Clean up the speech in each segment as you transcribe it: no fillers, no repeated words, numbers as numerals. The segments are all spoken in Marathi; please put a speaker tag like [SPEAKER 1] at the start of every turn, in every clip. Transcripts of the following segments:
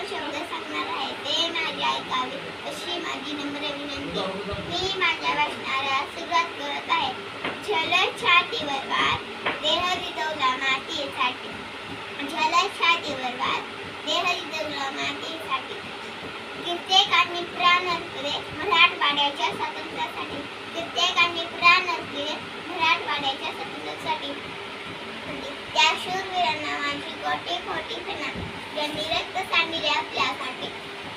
[SPEAKER 1] दोन शब्द सांगणार आहे ते माझे ऐकावे अशी माझी नम्र विनंती. मी माझ्या भाषणाला सुरुवात करत आहे. झलक छातीवर वार देह रिजवला मातीसाठी. झलक छातीवर वार देह रिजवला मातीसाठी. कित्येकांनी प्राण अर्पले मराठवाड्याच्या स्वातंत्र्यासाठी. कित्येकांनी प्राण अर्पले मराठवाड्याच्या स्वातंत्र्यासाठी. त्या शूरवीरांना माझी कोटी कोटी प्रणाम. ज्यांनी रक्त सांडले आपल्यासाठी.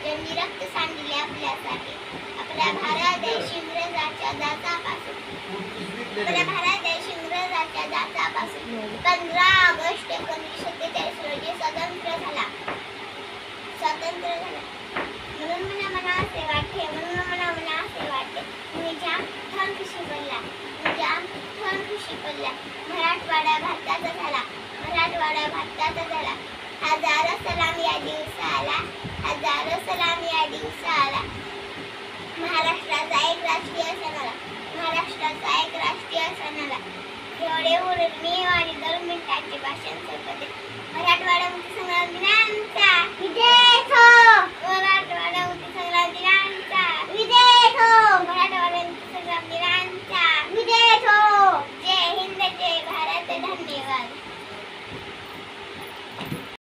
[SPEAKER 1] ज्यांनी रक्त सांडले आपल्यासाठी. आपला भारत देश इंग्रजाच्या दासापासून. आपला भारत देश इंग्रजाच्या दासापासून 15 ऑगस्ट 1947 रोजी स्वतंत्र झाला. स्वतंत्र झाला. म्हणून मला असे वाटते. म्हणून मला असे वाटते. मी जाम छान खुशी पडला. मी जाम छान खुशी पडला. मराठवाडा भारताचा झाला. मराठवाडा भारताचा झाला. हजारो सलाम या दिवसाला. हजारो सलाम या दिवसाला. महाराष्ट्राचा एक राष्ट्रीय सण आला. महाराष्ट्राचा एक राष्ट्रीय सण आला. एवढे बोलून मी आणि 2 मिनिटांचे भाषण संपवते. मराठवाडा मुक्ती संग्राम दिनाचा